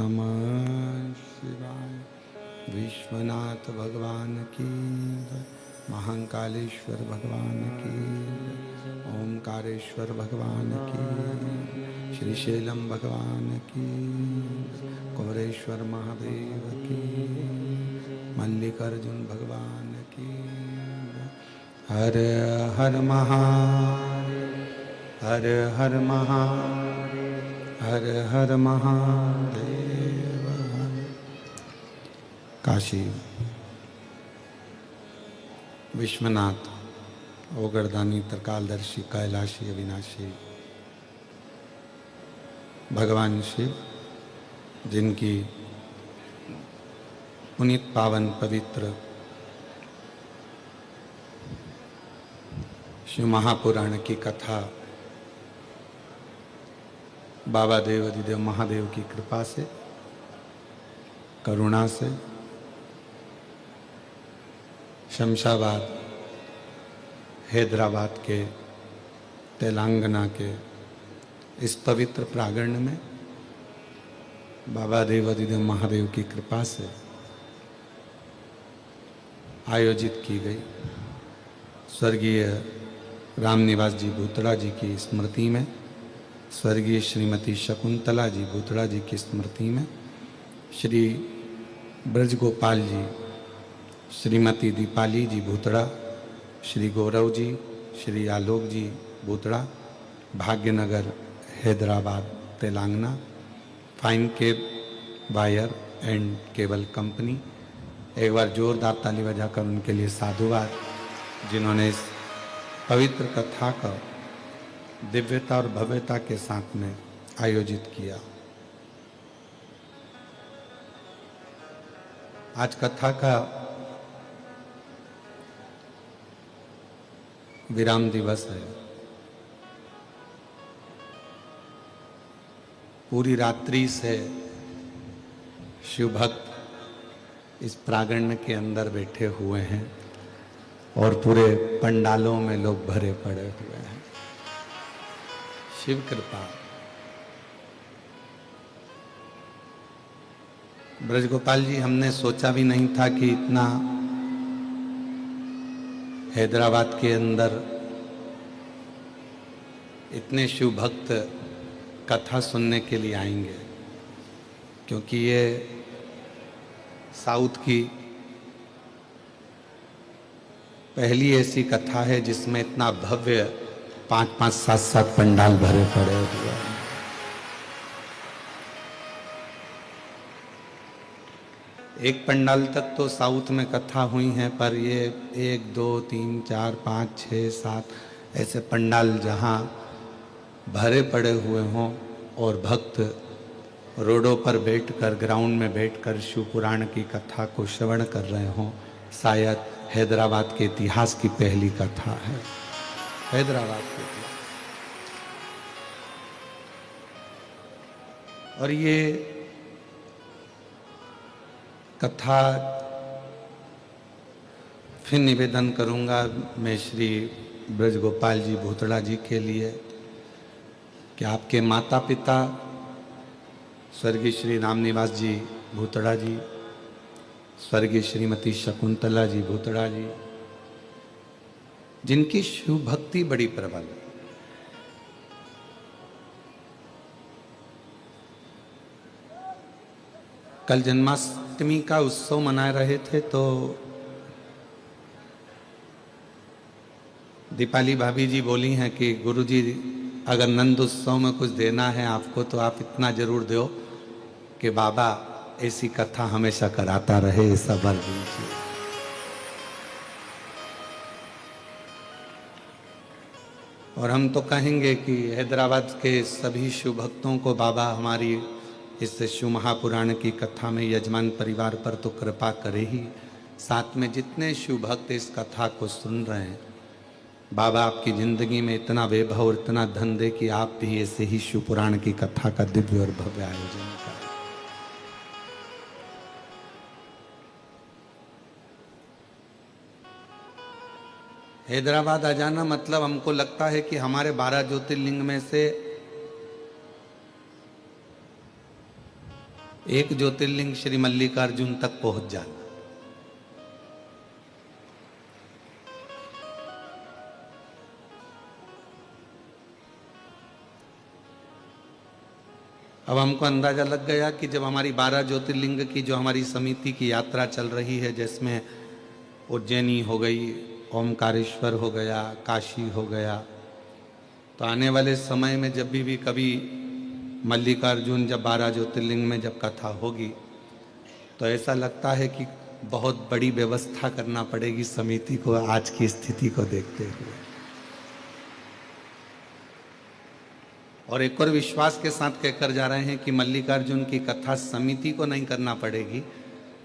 नमः शिवाय। विश्वनाथ भगवान की जय। महाकालेश्वर भगवान की जय। ओमकारेश्वर भगवान की जय। श्रीशैलम भगवान की जय। कुमरेश्वर महादेव की जय। मल्लिकार्जुन भगवान की जय। हर हर महादेव, हर हर महादेव, हर हर महादेव। काशी विश्वनाथ ओगरदानी त्रिकालदर्शी कैलाशी अविनाशी भगवान शिव, जिनकी पुनीत पावन पवित्र शिव महापुराण की कथा बाबा देव अधिदेव महादेव की कृपा से, करुणा से शमशाबाद हैदराबाद के तेलंगाना के इस पवित्र प्रांगण में बाबा देव अधिदेव महादेव की कृपा से आयोजित की गई। स्वर्गीय रामनिवास जी भूतड़ा जी की स्मृति में, स्वर्गीय श्रीमती शकुंतला जी भूतड़ा जी की स्मृति में, Shri Brajgopal ji, Shrimati Deepali ji Bhutada, Shri Gaurav ji, Shri Alok ji Bhutada, Bhagyanagar Hyderabad Telangana, fine cab wire and cable company. एक बार जोरदार ताली बजाकर उनके लिए साधुवाद, जिन्होंने इस पवित्र कथा का दिव्यता और भव्यता के साथ में आयोजित किया। आज कथा का विराम दिवस है। पूरी रात्रि से शिव भक्त इस प्रांगण के अंदर बैठे हुए हैं और पूरे पंडालों में लोग भरे पड़े हुए हैं। शिव कृपा। ब्रजगोपाल जी, हमने सोचा भी नहीं था कि इतना हैदराबाद के अंदर इतने शिव भक्त कथा सुनने के लिए आएंगे, क्योंकि ये साउथ की पहली ऐसी कथा है जिसमें इतना भव्य 5-5, 7-7 पंडाल भरे पड़े हुए हैं। एक पंडाल तक तो साउथ में कथा हुई है, पर ये 1, 2, 3, 4, 5, 6, 7 ऐसे पंडाल जहाँ भरे पड़े हुए हों और भक्त रोडों पर बैठकर, ग्राउंड में बैठकर शिव पुराण की कथा को श्रवण कर रहे हों, शायद हैदराबाद के इतिहास की पहली कथा है। हैदराबाद के इतिहास। और ये कथा फिर निवेदन करूंगा मैं श्री ब्रजगोपाल जी भूतड़ा जी के लिए कि आपके माता पिता स्वर्गीय श्री रामनिवास जी भूतड़ा जी, स्वर्गीय श्रीमती शकुंतला जी भूतड़ा जी, जिनकी शिव भक्ति बड़ी प्रबल है, कल जन्माष्टमी का उत्सव मना रहे थे तो दीपाली भाभी जी बोली हैं कि गुरुजी अगर नंद उत्सव में कुछ देना है आपको तो आप इतना जरूर दो कि बाबा ऐसी कथा हमेशा कराता रहे, ऐसा वर दीजिए। और हम तो कहेंगे कि हैदराबाद के सभी शिव भक्तों को बाबा हमारी इस शिव महापुराण की कथा में यजमान परिवार पर तो कृपा करे ही, साथ में जितने शिव भक्त इस कथा को सुन रहे हैं, बाबा आपकी जिंदगी में इतना वैभव और इतना धन दे कि आप भी ऐसे ही शिव पुराण की कथा का दिव्य और भव्य आयोजन करें। हैदराबाद आ जाना मतलब हमको लगता है कि हमारे 12 ज्योतिर्लिंग में से एक ज्योतिर्लिंग श्री मल्लिकार्जुन तक पहुंच जाना। अब हमको अंदाजा लग गया कि जब हमारी 12 ज्योतिर्लिंग की जो हमारी समिति की यात्रा चल रही है, जिसमें उज्जैनी हो गई, ओमकारेश्वर हो गया, काशी हो गया, तो आने वाले समय में जब भी कभी मल्लिकार्जुन जब 12 ज्योतिर्लिंग में जब कथा होगी, तो ऐसा लगता है कि बहुत बड़ी व्यवस्था करना पड़ेगी समिति को आज की स्थिति को देखते हुए। और एक और विश्वास के साथ कहकर जा रहे हैं कि मल्लिकार्जुन की कथा समिति को नहीं करना पड़ेगी।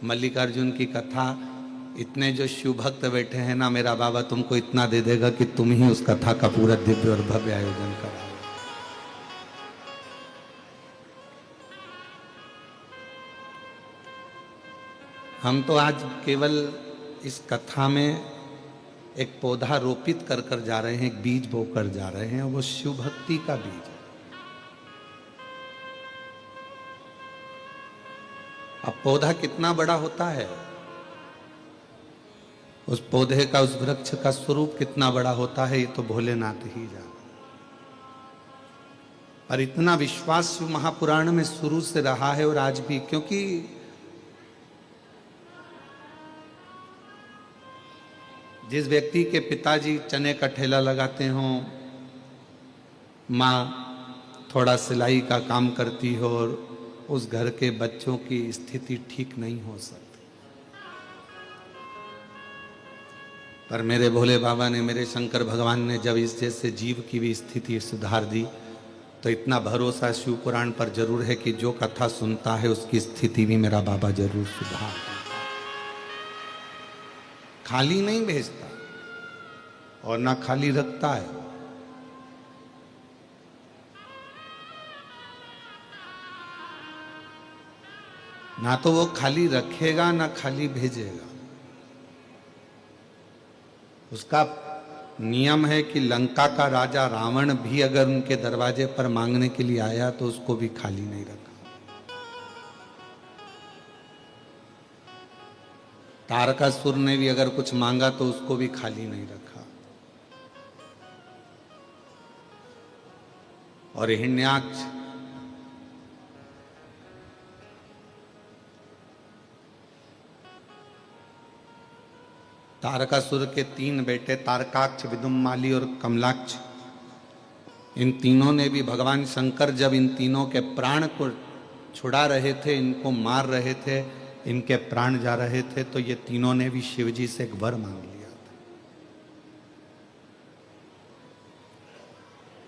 मल्लिकार्जुन की कथा इतने जो शिव भक्त बैठे हैं ना, मेरा बाबा तुमको इतना दे देगा कि तुम ही उस कथा का पूरा दिव्य और भव्य आयोजन कराओ। हम तो आज केवल इस कथा में एक पौधा रोपित कर कर जा रहे हैं, एक बीज बोकर जा रहे हैं, वो शिव भक्ति का बीज है। अब पौधा कितना बड़ा होता है, उस पौधे का, उस वृक्ष का स्वरूप कितना बड़ा होता है, ये तो भोलेनाथ ही जाने। और इतना विश्वास शिव महापुराण में शुरू से रहा है और आज भी, क्योंकि जिस व्यक्ति के पिताजी चने का ठेला लगाते हों, माँ थोड़ा सिलाई का काम करती हो, और उस घर के बच्चों की स्थिति ठीक नहीं हो सकती, पर मेरे भोले बाबा ने, मेरे शंकर भगवान ने जब इस जैसे जीव की भी स्थिति सुधार दी, तो इतना भरोसा शिव पुराण पर जरूर है कि जो कथा सुनता है उसकी स्थिति भी मेरा बाबा जरूर सुधार देता। खाली नहीं भेजता और ना खाली रखता है। ना तो वो खाली रखेगा ना खाली भेजेगा। उसका नियम है कि लंका का राजा रावण भी अगर उनके दरवाजे पर मांगने के लिए आया तो उसको भी खाली नहीं रखा। तारकासुर ने भी अगर कुछ मांगा तो उसको भी खाली नहीं रखा। और हिरण्याक्ष तारकासुर के 3 बेटे तारकाक्ष, विदुम्माली और कमलाक्ष, इन तीनों ने भी भगवान शंकर जब इन तीनों के प्राण को छुड़ा रहे थे, इनको मार रहे थे, इनके प्राण जा रहे थे, तो ये तीनों ने भी शिव जी से एक वर मांग लिया था।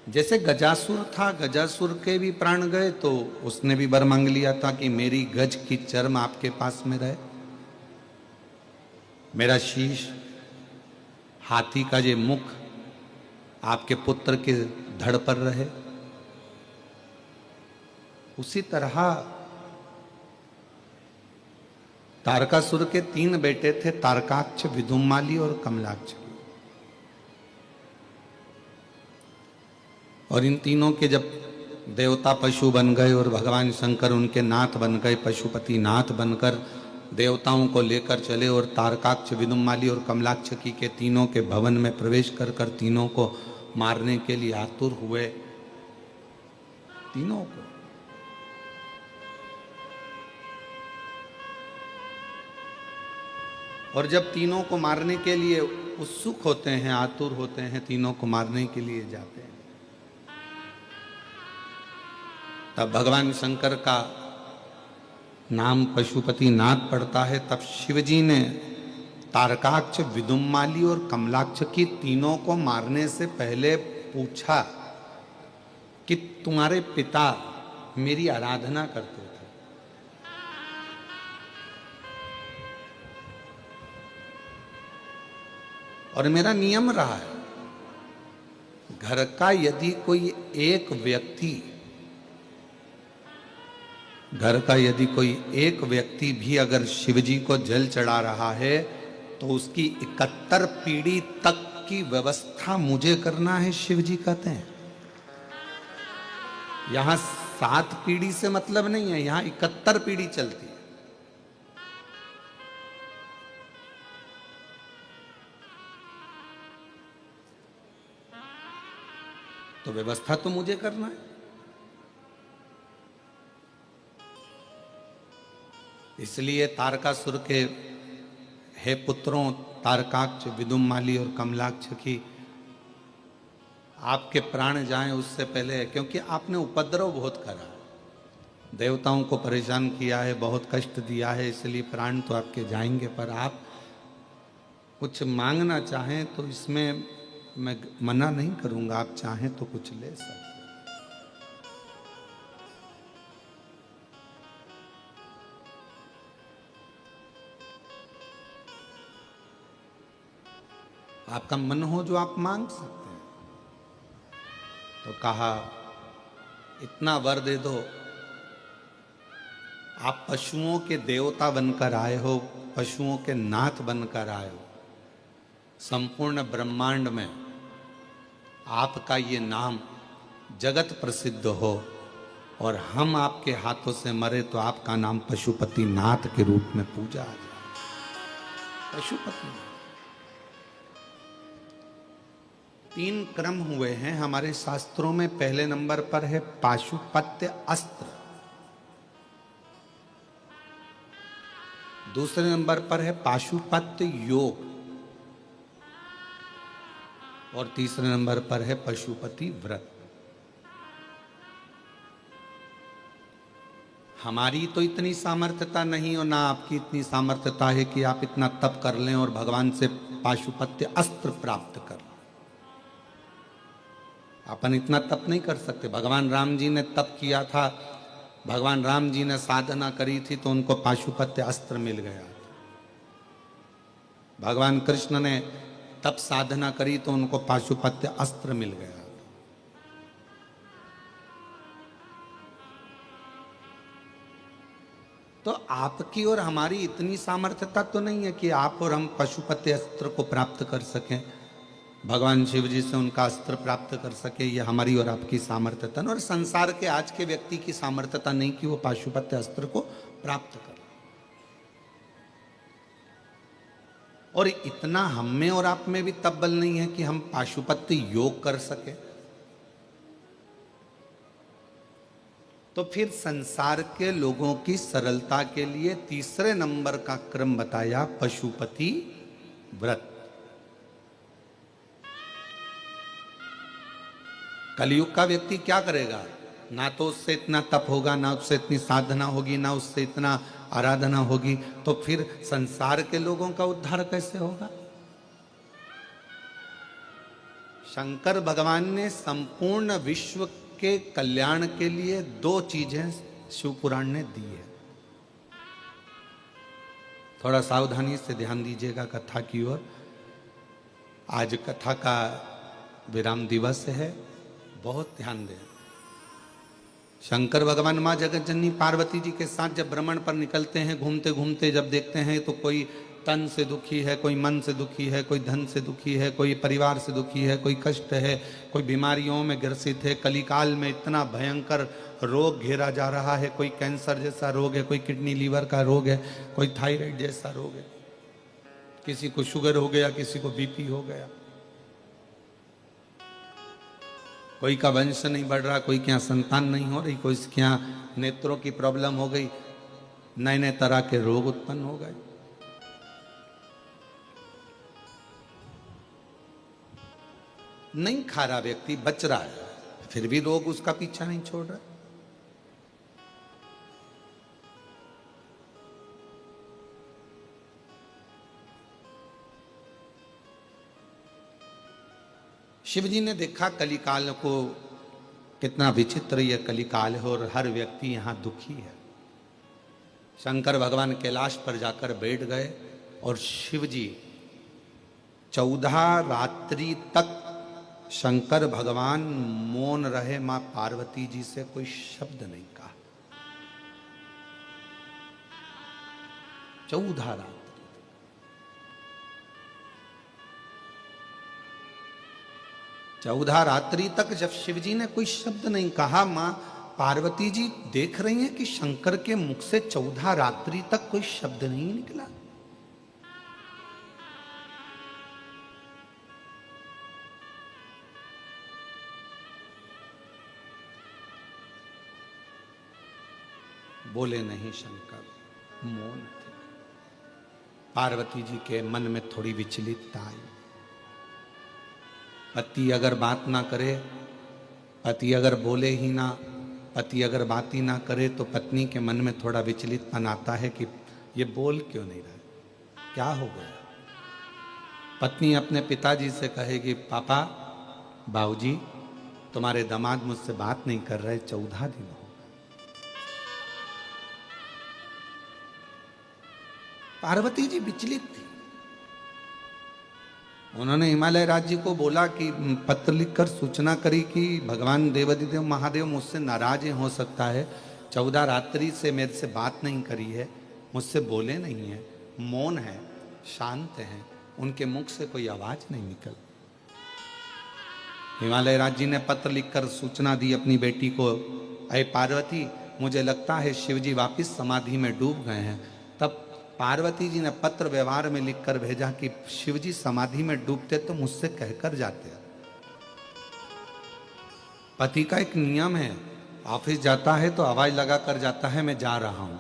जैसे गजासुर था, गजासुर के भी प्राण गए तो उसने भी वर मांग लिया था कि मेरी गज की चर्म आपके पास में रहे, मेरा शीश, हाथी का ये मुख आपके पुत्र के धड़ पर रहे। उसी तरह तारकासुर के 3 बेटे थे, तारकाक्ष, विदुम्माली और कमलाक्ष। और इन तीनों के जब देवता पशु बन गए और भगवान शंकर उनके नाथ बन गए, पशुपति नाथ बनकर देवताओं को लेकर चले, और तारकाक्ष, विदुम्माली और कमलाक्ष के तीनों के भवन में प्रवेश कर कर तीनों को मारने के लिए आतुर हुए। तीनों को और जब तीनों को मारने के लिए उत्सुक होते हैं, आतुर होते हैं, तीनों को मारने के लिए जाते हैं, तब भगवान शंकर का नाम पशुपति नाथ पड़ता है। तब शिवजी ने तारकाक्ष, विदुम्माली और कमलाक्ष की तीनों को मारने से पहले पूछा कि तुम्हारे पिता मेरी आराधना करते थे, और मेरा नियम रहा है, घर का यदि कोई एक व्यक्ति भी अगर शिवजी को जल चढ़ा रहा है तो उसकी 71 पीढ़ी तक की व्यवस्था मुझे करना है, शिवजी कहते हैं। यहां 7 पीढ़ी से मतलब नहीं है, यहां 71 पीढ़ी चलती है। तो व्यवस्था तो मुझे करना है। इसलिए तारकासुर के हे पुत्रों तारकाक्ष, विदुमाली और कमलाक्ष की आपके प्राण जाएं उससे पहले, क्योंकि आपने उपद्रव बहुत करा, देवताओं को परेशान किया है, बहुत कष्ट दिया है, इसलिए प्राण तो आपके जाएंगे। पर आप कुछ मांगना चाहें तो इसमें मैं मना नहीं करूंगा, आप चाहें तो कुछ ले सकते। आपका मन हो जो आप मांग सकते हैं। तो कहा इतना वर दे दो, आप पशुओं के देवता बनकर आए हो, पशुओं के नाथ बनकर आए हो, संपूर्ण ब्रह्मांड में आपका ये नाम जगत प्रसिद्ध हो और हम आपके हाथों से मरे तो आपका नाम पशुपति नाथ के रूप में पूजा आ जाए। पशुपति 3 क्रम हुए हैं हमारे शास्त्रों में। पहले नंबर पर है पाशुपत्य अस्त्र, दूसरे नंबर पर है पाशुपत्य योग और तीसरे नंबर पर है पशुपति व्रत। हमारी तो इतनी सामर्थ्यता नहीं और ना आपकी इतनी सामर्थ्यता है कि आप इतना तप कर लें और भगवान से पाशुपत्य अस्त्र प्राप्त कर लें। अपन इतना तप नहीं कर सकते। भगवान राम जी ने तप किया था, भगवान राम जी ने साधना करी थी तो उनको पाशुपत्य अस्त्र मिल गया। भगवान कृष्ण ने तप साधना करी तो उनको पाशुपत्य अस्त्र मिल गया। तो आपकी और हमारी इतनी सामर्थ्यता तो नहीं है कि आप और हम पशुपति अस्त्र को प्राप्त कर सकें, भगवान शिव जी से उनका अस्त्र प्राप्त कर सके। ये हमारी और आपकी सामर्थ्यता और संसार के आज के व्यक्ति की सामर्थ्यता नहीं कि वो पाशुपत्य अस्त्र को प्राप्त करे। और इतना हम में और आप में भी तब बल नहीं है कि हम पाशुपत्य योग कर सके। तो फिर संसार के लोगों की सरलता के लिए तीसरे नंबर का क्रम बताया पशुपति व्रत। कलयुग का व्यक्ति क्या करेगा? ना तो उससे इतना तप होगा, ना उससे इतनी साधना होगी, ना उससे इतना आराधना होगी, तो फिर संसार के लोगों का उद्धार कैसे होगा? शंकर भगवान ने संपूर्ण विश्व के कल्याण के लिए 2 चीजें शिव पुराण ने दी है। थोड़ा सावधानी से ध्यान दीजिएगा कथा की ओर। आज कथा का विराम दिवस है, बहुत ध्यान दें। शंकर भगवान मां जगत जननी पार्वती जी के साथ जब भ्रमण पर निकलते हैं, घूमते घूमते जब देखते हैं तो कोई तन से दुखी है, कोई मन से दुखी है, कोई धन से दुखी है, कोई परिवार से दुखी है, कोई कष्ट है, कोई बीमारियों में ग्रसित है। कलिकाल में इतना भयंकर रोग घेरा जा रहा है, कोई कैंसर जैसा रोग है, कोई किडनी लीवर का रोग है, कोई थायराइड जैसा रोग है, किसी को शुगर हो गया, किसी को बीपी हो गया, कोई का वंश नहीं बढ़ रहा, कोई क्या संतान नहीं हो रही, कोई क्या नेत्रों की प्रॉब्लम हो गई, नए नए तरह के रोग उत्पन्न हो गए। नहीं खा रहा व्यक्ति, बच रहा है, फिर भी रोग उसका पीछा नहीं छोड़ रहा। शिव जी ने देखा कलिकाल को, कितना विचित्र यह कलिकाल है और हर व्यक्ति यहां दुखी है। शंकर भगवान कैलाश पर जाकर बैठ गए और शिव जी 14 रात्रि तक शंकर भगवान मौन रहे। मां पार्वती जी से कोई शब्द नहीं कहा। 14 रात 14 रात्रि तक जब शिवजी ने कोई शब्द नहीं कहा, मां पार्वती जी देख रही हैं कि शंकर के मुख से 14 रात्रि तक कोई शब्द नहीं निकला। बोले नहीं शंकर, मौन थे। पार्वती जी के मन में थोड़ी विचलितता आई। पति अगर बात ना करे, पति अगर बोले ही ना, पति अगर बात ही ना करे तो पत्नी के मन में थोड़ा विचलितपन आता है कि ये बोल क्यों नहीं रहा, क्या हो गया। पत्नी अपने पिताजी से कहेगी, पापा, बाबूजी, तुम्हारे दामाद मुझसे बात नहीं कर रहे, 14 दिन हो। पार्वती जी विचलित थी। उन्होंने हिमालय राज्य को बोला कि पत्र लिखकर सूचना करी कि भगवान देवाधिदेव महादेव मुझसे नाराज हो सकता है, 14 रात्रि से मेरे से बात नहीं करी है, मुझसे बोले नहीं है, मौन है, शांत हैं, उनके मुख से कोई आवाज नहीं निकल। हिमालय राज्य ने पत्र लिखकर सूचना दी अपनी बेटी को, अरे पार्वती, मुझे लगता है शिवजी वापिस समाधि में डूब गए हैं। तब पार्वती जी ने पत्र व्यवहार में लिखकर भेजा कि शिवजी समाधि में डूबते तो मुझसे कहकर जाते। पति का एक नियम है, ऑफिस जाता है तो आवाज लगा कर जाता है, मैं जा रहा हूं।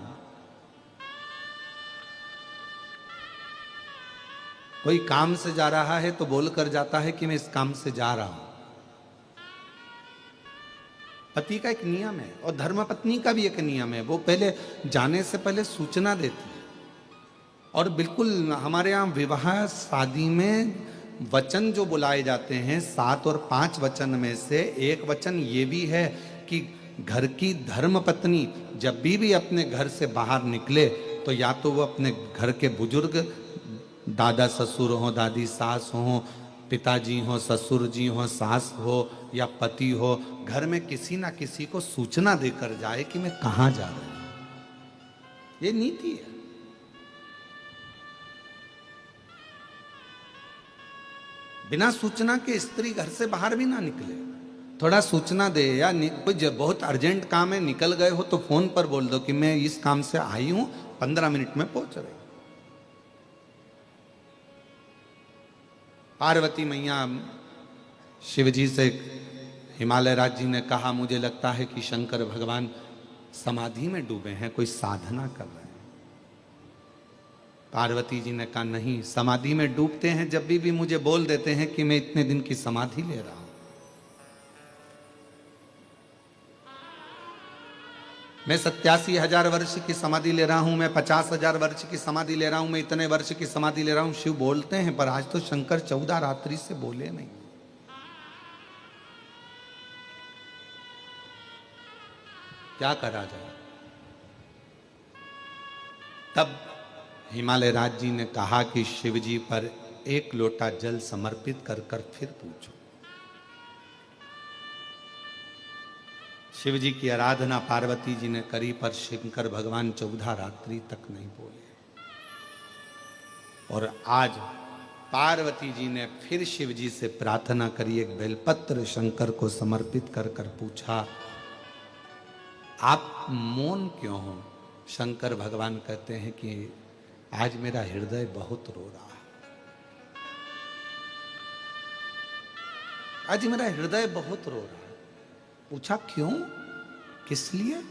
कोई काम से जा रहा है तो बोल कर जाता है कि मैं इस काम से जा रहा हूं। पति का एक नियम है और धर्मपत्नी का भी एक नियम है, वो पहले जाने से पहले सूचना देती है। और बिल्कुल हमारे यहाँ विवाह शादी में वचन जो बुलाए जाते हैं, 7 और 5 वचन में से एक वचन ये भी है कि घर की धर्म पत्नी जब भी अपने घर से बाहर निकले तो या तो वो अपने घर के बुजुर्ग, दादा ससुर हो, दादी सास हो, पिताजी हो, ससुर जी हो, सास हो या पति हो, घर में किसी ना किसी को सूचना देकर जाए कि मैं कहाँ जा रहा हूं। ये नीति है। बिना सूचना के स्त्री घर से बाहर भी ना निकले। थोड़ा सूचना दे, या कोई बहुत अर्जेंट काम है, निकल गए हो तो फोन पर बोल दो कि मैं इस काम से आई हूं, 15 मिनट में पहुंच रही। पार्वती मैया शिवजी से, हिमालय राज्य ने कहा, मुझे लगता है कि शंकर भगवान समाधि में डूबे हैं, कोई साधना कर रहे हैं। पार्वती जी ने कहा, नहीं, समाधि में डूबते हैं जब भी मुझे बोल देते हैं कि मैं इतने दिन की समाधि ले रहा हूं। मैं 87,000 वर्ष की समाधि ले रहा हूं, मैं 50,000 वर्ष की समाधि ले रहा हूं, मैं इतने वर्ष की समाधि ले रहा हूं। शिव बोलते हैं, पर आज तो शंकर 14 रात्रि से बोले नहीं। क्या करा जाए। तब हिमालय राज जी ने कहा कि शिवजी पर एक लोटा जल समर्पित कर फिर पूछो। शिवजी की आराधना पार्वती जी ने करी, पर शंकर भगवान 14 रात्रि तक नहीं बोले। और आज पार्वती जी ने फिर शिवजी से प्रार्थना करी, एक बेलपत्र शंकर को समर्पित कर पूछा, आप मौन क्यों हो। शंकर भगवान कहते हैं कि आज मेरा हृदय बहुत रो रहा है, आज मेरा हृदय बहुत रो रहा है। पूछा क्यों, किस लिए।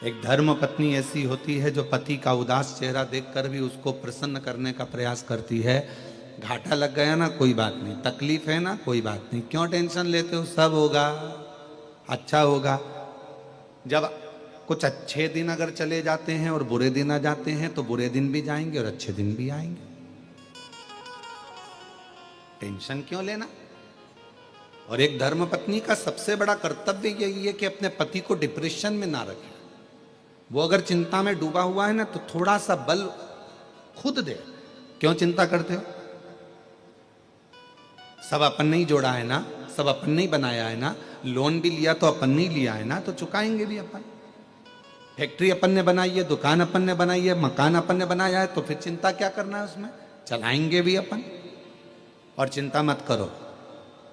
एक धर्म पत्नी ऐसी होती है जो पति का उदास चेहरा देखकर भी उसको प्रसन्न करने का प्रयास करती है। घाटा लग गया ना, कोई बात नहीं, तकलीफ है ना, कोई बात नहीं, क्यों टेंशन लेते हो, सब होगा, अच्छा होगा। जब कुछ अच्छे दिन अगर चले जाते हैं और बुरे दिन आ जाते हैं तो बुरे दिन भी जाएंगे और अच्छे दिन भी आएंगे, टेंशन क्यों लेना। और एक धर्म पत्नी का सबसे बड़ा कर्तव्य यही है कि अपने पति को डिप्रेशन में ना रखे। वो अगर चिंता में डूबा हुआ है ना तो थोड़ा सा बल खुद दे। क्यों चिंता करते हो, सब अपन ने ही जोड़ा है ना, सब अपन ने ही बनाया है ना, लोन भी लिया तो अपन ने ही लिया है ना, तो चुकाएंगे भी अपन। फैक्ट्री अपन ने बनाई है, दुकान अपन ने बनाई है, मकान अपन ने बनाया है, तो फिर चिंता क्या करना है उसमें, चलाएंगे भी अपन। और चिंता मत करो,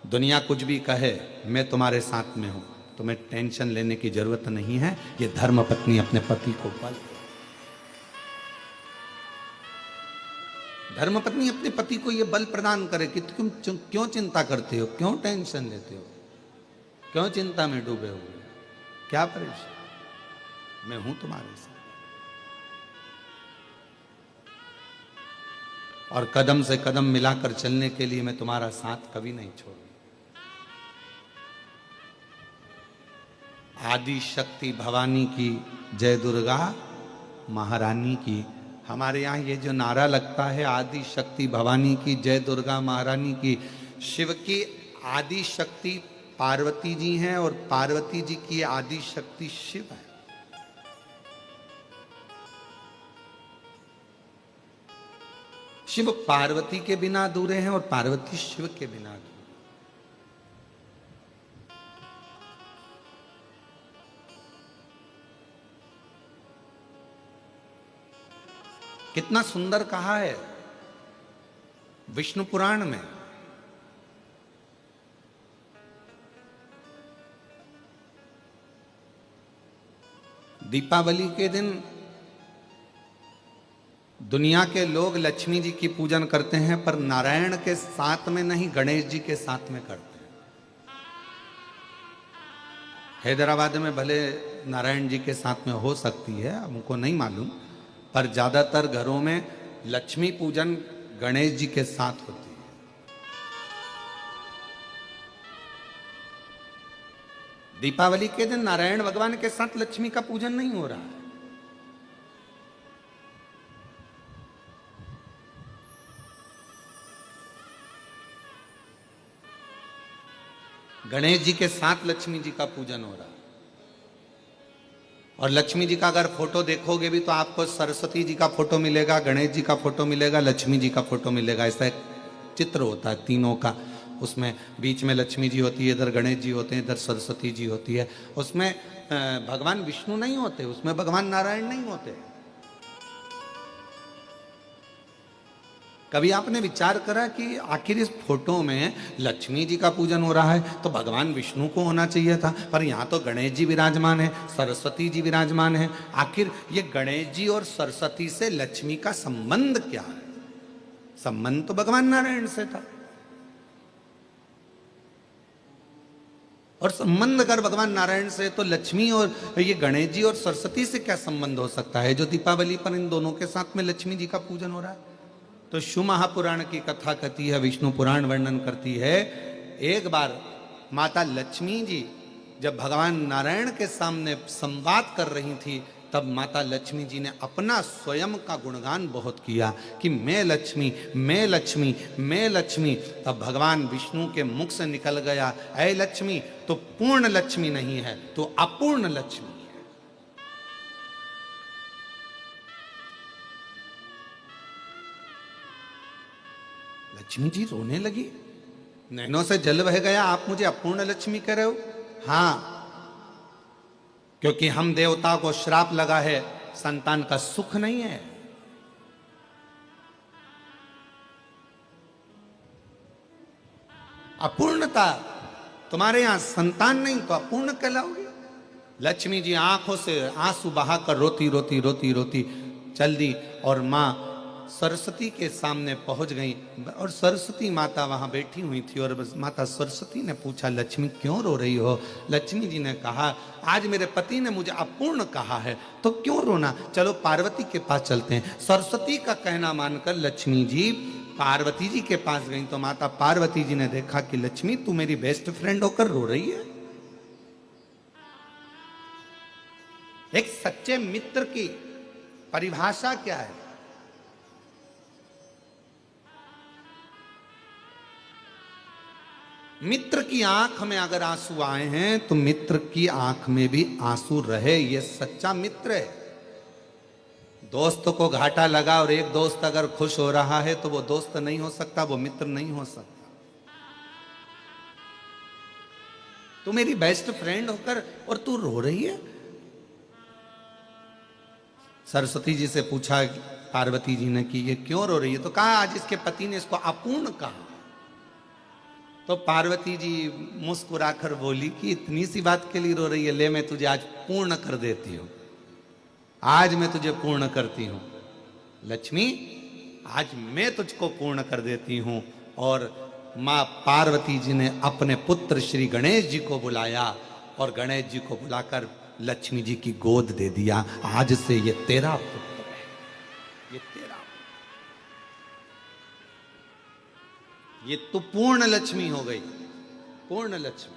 दुनिया कुछ भी कहे, मैं तुम्हारे साथ में हूं, तुम्हें टेंशन लेने की जरूरत नहीं है। ये धर्म पत्नी अपने पति को बल, धर्म पत्नी अपने पति को ये बल प्रदान करे कि तुम क्यों चिंता करते हो, क्यों टेंशन लेते हो, क्यों चिंता में डूबे हुए, क्या परेशान, मैं हूं तुम्हारे साथ। और कदम से कदम मिलाकर चलने के लिए मैं तुम्हारा साथ कभी नहीं छोड़ूंगा। आदि शक्ति भवानी की जय, दुर्गा महारानी की। हमारे यहाँ ये जो नारा लगता है, आदि शक्ति भवानी की जय, दुर्गा महारानी की। शिव की आदि शक्ति पार्वती जी हैं और पार्वती जी की आदि शक्ति शिव है। शिव पार्वती के बिना अधूरे हैं और पार्वती शिव के बिना अधूरे। कितना सुंदर कहा है विष्णु पुराण में। दीपावली के दिन दुनिया के लोग लक्ष्मी जी की पूजन करते हैं, पर नारायण के साथ में नहीं, गणेश जी के साथ में करते हैं। हैदराबाद में भले नारायण जी के साथ में हो सकती है, हमको नहीं मालूम, पर ज्यादातर घरों में लक्ष्मी पूजन गणेश जी के साथ होती है। दीपावली के दिन नारायण भगवान के साथ लक्ष्मी का पूजन नहीं हो रहा है। गणेश जी के साथ लक्ष्मी जी का पूजन हो रहा है। और लक्ष्मी जी का अगर फोटो देखोगे भी तो आपको सरस्वती जी का फोटो मिलेगा, गणेश जी का फोटो मिलेगा, लक्ष्मी जी का फोटो मिलेगा। ऐसा एक चित्र होता है तीनों का। उसमें बीच में लक्ष्मी जी होती है, इधर गणेश जी होते हैं, इधर सरस्वती जी होती है। उसमें भगवान विष्णु नहीं होते, उसमें भगवान नारायण नहीं होते। कभी आपने विचार करा कि आखिर इस फोटो में लक्ष्मी जी का पूजन हो रहा है तो भगवान विष्णु को होना चाहिए था, पर यहाँ तो गणेश जी विराजमान है, सरस्वती जी विराजमान है। आखिर ये गणेश जी और सरस्वती से लक्ष्मी का संबंध क्या है? संबंध तो भगवान नारायण से था। और संबंध अगर भगवान नारायण से, तो लक्ष्मी और ये गणेश जी और सरस्वती से क्या संबंध हो सकता है जो दीपावली पर इन दोनों के साथ में लक्ष्मी जी का पूजन हो रहा है? तो शिव महापुराण की कथा कहती है, विष्णु पुराण वर्णन करती है, एक बार माता लक्ष्मी जी जब भगवान नारायण के सामने संवाद कर रही थी, तब माता लक्ष्मी जी ने अपना स्वयं का गुणगान बहुत किया कि मैं लक्ष्मी, मैं लक्ष्मी, मैं लक्ष्मी। तब भगवान विष्णु के मुख से निकल गया, ऐ लक्ष्मी तो पूर्ण लक्ष्मी नहीं है, तो अपूर्ण लक्ष्मी। लक्ष्मी जी रोने लगी, नैनों से जल बह गया, आप मुझे अपूर्ण लक्ष्मी कह रहे हो? हाँ, क्योंकि हम देवता को श्राप लगा है, संतान का सुख नहीं है। अपूर्णता, तुम्हारे यहां संतान नहीं तो अपूर्ण कहलाओगे। लक्ष्मी जी आंखों से आंसू बहाकर रोती रोती रोती रोती चल दी और मां सरस्वती के सामने पहुंच गई। और सरस्वती माता वहां बैठी हुई थी और माता सरस्वती ने पूछा, लक्ष्मी क्यों रो रही हो? लक्ष्मी जी ने कहा, आज मेरे पति ने मुझे अपूर्ण कहा है, तो क्यों रोना, चलो पार्वती के पास चलते हैं। सरस्वती का कहना मानकर लक्ष्मी जी पार्वती जी के पास गई, तो माता पार्वती जी ने देखा कि लक्ष्मी तू मेरी बेस्ट फ्रेंड होकर रो रही है। एक सच्चे मित्र की परिभाषा क्या है? मित्र की आंख में अगर आंसू आए हैं तो मित्र की आंख में भी आंसू रहे, ये सच्चा मित्र है। दोस्त को घाटा लगा और एक दोस्त अगर खुश हो रहा है तो वो दोस्त नहीं हो सकता, वो मित्र नहीं हो सकता। तू मेरी बेस्ट फ्रेंड होकर और तू रो रही है। सरस्वती जी से पूछा पार्वती जी ने कि ये क्यों रो रही है, तो कहा आज इसके पति ने इसको अपूर्ण कहा। तो पार्वती जी मुस्कुराकर बोली कि इतनी सी बात के लिए रो रही है, ले मैं तुझे आज पूर्ण कर देती हूं, आज मैं तुझे पूर्ण करती हूं लक्ष्मी, आज मैं तुझको पूर्ण कर देती हूं। और मां पार्वती जी ने अपने पुत्र श्री गणेश जी को बुलाया और गणेश जी को बुलाकर लक्ष्मी जी की गोद दे दिया, आज से ये तेरा पुत्र है, ये तेरा, ये तो पूर्ण लक्ष्मी हो गई, पूर्ण लक्ष्मी।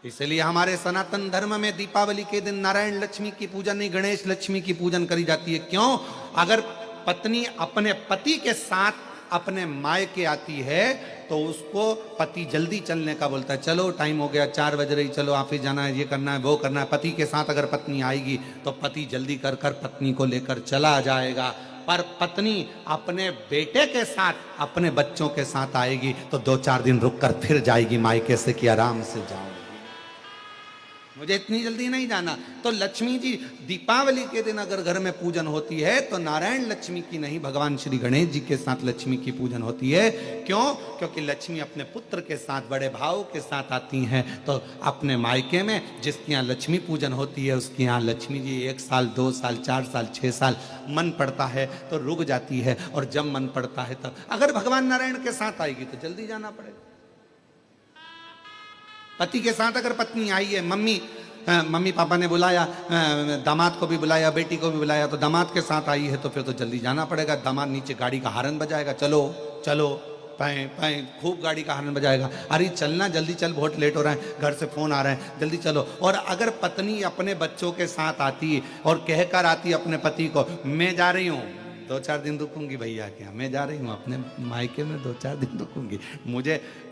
इसलिए हमारे सनातन धर्म में दीपावली के दिन नारायण लक्ष्मी की पूजन नहीं, गणेश लक्ष्मी की पूजन करी जाती है। क्यों? अगर पत्नी अपने पति के साथ अपने मायके आती है तो उसको पति जल्दी चलने का बोलता है, चलो टाइम हो गया, 4 बज रही, चलो ऑफिस जाना है, ये करना है, वो करना है। पति के साथ अगर पत्नी आएगी तो पति जल्दी कर कर पत्नी को लेकर चला जाएगा। पर पत्नी अपने बेटे के साथ, अपने बच्चों के साथ आएगी तो 2-4 दिन रुक कर फिर जाएगी मायके से कि आराम से जाओ, मुझे इतनी जल्दी नहीं जाना। तो लक्ष्मी जी दीपावली के दिन अगर घर में पूजन होती है तो नारायण लक्ष्मी की नहीं, भगवान श्री गणेश जी के साथ लक्ष्मी की पूजन होती है। क्यों? क्योंकि लक्ष्मी अपने पुत्र के साथ, बड़े भाव के साथ आती हैं। तो अपने मायके में जिसके यहाँ लक्ष्मी पूजन होती है उसके यहाँ लक्ष्मी जी 1 साल, 2 साल, 4 साल, 6 साल मन पड़ता है तो रुक जाती है, और जब मन पड़ता है तब। अगर भगवान नारायण के साथ आएगी तो जल्दी जाना पड़ेगा। पति के साथ अगर पत्नी आई है, मम्मी पापा ने बुलाया, दामाद को भी बुलाया, बेटी को भी बुलाया, तो दामाद के साथ आई है तो फिर तो जल्दी जाना पड़ेगा। दामाद नीचे गाड़ी का हॉर्न बजाएगा, चलो चलो, पाए पाए, खूब गाड़ी का हॉर्न बजाएगा, अरे चलना, जल्दी चल, बहुत लेट हो रहा है, घर से फोन आ रहा है, जल्दी चलो। और अगर पत्नी अपने बच्चों के साथ आती और कहकर आती अपने पति को, मैं जा रही हूँ, 2-4 दिन रुकूंगी भैया के यहाँ, मैं जा रही हूँ अपने मायके में, 2-4 दिन रुकूंगी,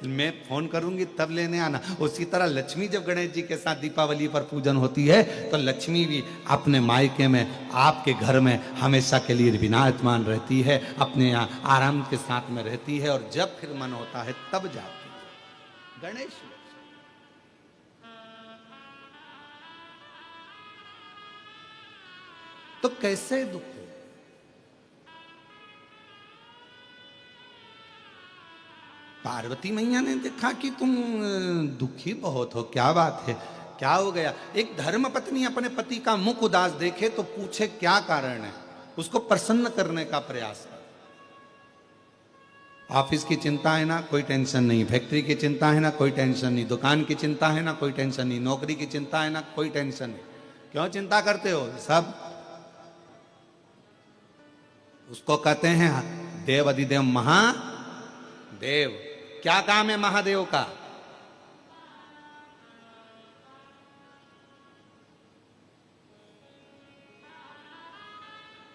मैं फोन करूंगी तब लेने आना। उसी तरह लक्ष्मी जब गणेश जी के साथ दीपावली पर पूजन होती है तो लक्ष्मी भी अपने मायके में, आपके घर में हमेशा के लिए विराजमान रहती है, अपने यहाँ आराम के साथ में रहती है, और जब फिर मन होता है तब जाती है। गणेश तो कैसे दुख है? पार्वती मैया ने देखा कि तुम दुखी बहुत हो, क्या बात है, क्या हो गया? एक धर्म पत्नी अपने पति का मुख उदास देखे तो पूछे क्या कारण है, उसको प्रसन्न करने का प्रयास कर। ऑफिस की चिंता है ना, कोई टेंशन नहीं, फैक्ट्री की चिंता है ना, कोई टेंशन नहीं, दुकान की चिंता है ना, कोई टेंशन नहीं, नौकरी की चिंता है ना, कोई टेंशन नहीं। क्यों चिंता करते हो? सब उसको कहते हैं देव अधिदेव महादेव। क्या काम है महादेव का?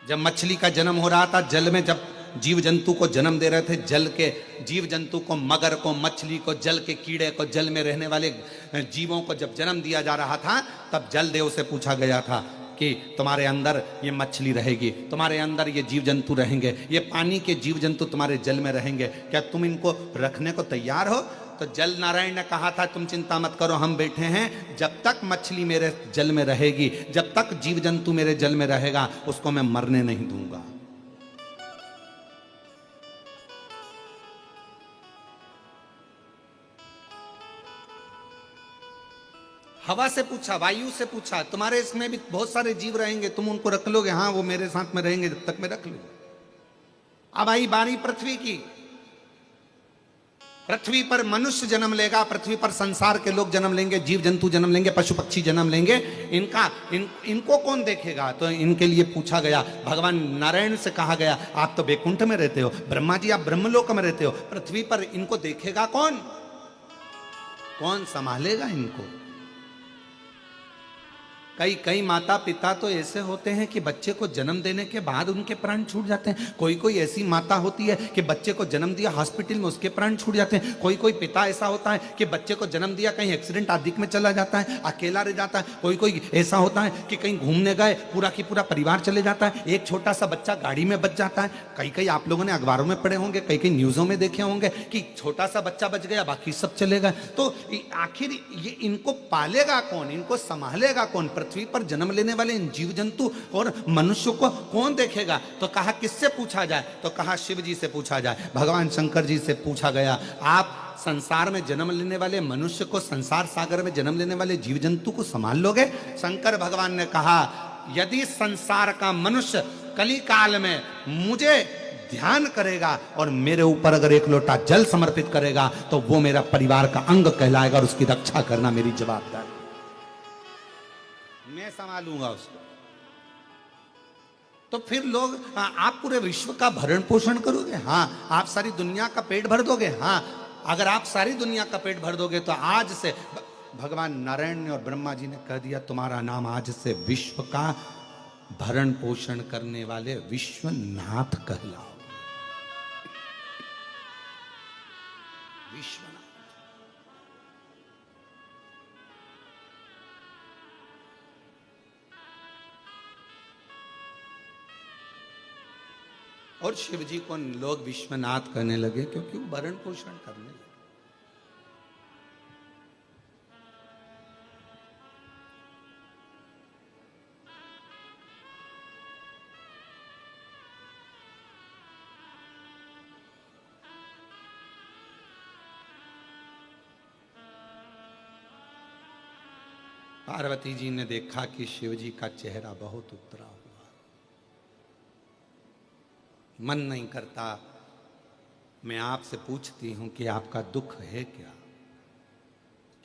जब मछली का जन्म हो रहा था, जल में जब जीव जंतु को जन्म दे रहे थे, जल के जीव जंतु को, मगर को, मछली को, जल के कीड़े को, जल में रहने वाले जीवों को जब जन्म दिया जा रहा था, तब जल देव से पूछा गया था कि तुम्हारे अंदर ये मछली रहेगी, तुम्हारे अंदर ये जीव जंतु रहेंगे, ये पानी के जीव जंतु तुम्हारे जल में रहेंगे, क्या तुम इनको रखने को तैयार हो? तो जल नारायण ने कहा था, तुम चिंता मत करो, हम बैठे हैं, जब तक मछली मेरे जल में रहेगी, जब तक जीव जंतु मेरे जल में रहेगा, उसको मैं मरने नहीं दूंगा। हवा से पूछा, वायु से पूछा, तुम्हारे इसमें भी बहुत सारे जीव रहेंगे, तुम उनको रख लोगे? हाँ, वो मेरे साथ में रहेंगे, जब तक मैं रख लूंगा। अब आई बारी पृथ्वी की। पृथ्वी पर मनुष्य जन्म लेगा, पृथ्वी पर संसार के लोग जन्म लेंगे, जीव जंतु जन्म लेंगे, पशु पक्षी जन्म लेंगे, इनको कौन देखेगा? तो इनके लिए पूछा गया, भगवान नारायण से कहा गया, आप तो बैकुंठ में रहते हो, ब्रह्मा जी आप ब्रह्मलोक में रहते हो, पृथ्वी पर इनको देखेगा कौन? कौन संभालेगा इनको? कई माता पिता तो ऐसे होते हैं कि बच्चे को जन्म देने के बाद उनके प्राण छूट जाते हैं। कोई ऐसी माता होती है कि बच्चे को जन्म दिया हॉस्पिटल में, उसके प्राण छूट जाते हैं। कोई पिता ऐसा होता है कि बच्चे को जन्म दिया, कहीं एक्सीडेंट आदि में चला जाता है, अकेला रह जाता है। कोई ऐसा होता है कि कहीं घूमने गए, पूरा की पूरा परिवार चले जाता है, एक छोटा सा बच्चा गाड़ी में बच जाता है। कई आप लोगों ने अखबारों में पढ़े होंगे, कई न्यूज़ों में देखे होंगे कि छोटा सा बच्चा बच गया, बाकी सब चले गए। तो आखिर ये इनको पालेगा कौन, इनको संभालेगा कौन? पृथ्वी पर जन्म लेने वाले इन जीव जंतु और मनुष्य को कौन देखेगा? तो कहा किससे पूछा जाए? तो कहा शिव जी से पूछा जाए, भगवान शंकर जी से पूछा गया, आप संसार में जन्म लेने वाले मनुष्य को, संसार सागर में जन्म लेने वाले जीव जंतु को संभाल लोगे? शंकर भगवान ने कहा, यदि संसार का मनुष्य कली काल में मुझे ध्यान करेगा और मेरे ऊपर अगर एक लोटा जल समर्पित करेगा तो वो मेरा परिवार का अंग कहलाएगा और उसकी रक्षा करना मेरी जवाबदारी, मैं संभालूंगा उसको। तो फिर लोग, आप पूरे विश्व का भरण पोषण करोगे? हाँ। आप सारी दुनिया का पेट भर दोगे? हाँ। अगर आप सारी दुनिया का पेट भर दोगे तो आज से भगवान नारायण ने और ब्रह्मा जी ने कह दिया, तुम्हारा नाम आज से विश्व का भरण पोषण करने वाले विश्वनाथ कहलाओ। विश्वनाथ। और शिव जी को लोग विश्वनाथ कहने लगे क्योंकि वो भरण पोषण करने लगे। पार्वती जी ने देखा कि शिव जी का चेहरा बहुत उतरा हुआ, मन नहीं करता मैं आपसे पूछती हूं कि आपका दुख है क्या?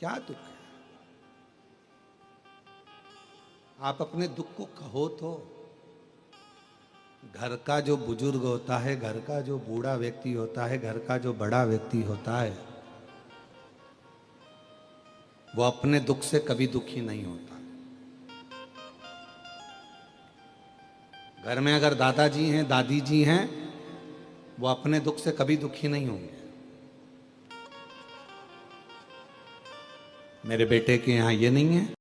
क्या दुख है? आप अपने दुख को कहो तो। घर का जो बुजुर्ग होता है, घर का जो बूढ़ा व्यक्ति होता है, घर का जो बड़ा व्यक्ति होता है, वो अपने दुख से कभी दुखी नहीं होता। घर में अगर दादाजी हैं, दादी जी हैं, वो अपने दुख से कभी दुखी नहीं होंगे। मेरे बेटे के यहां ये नहीं है।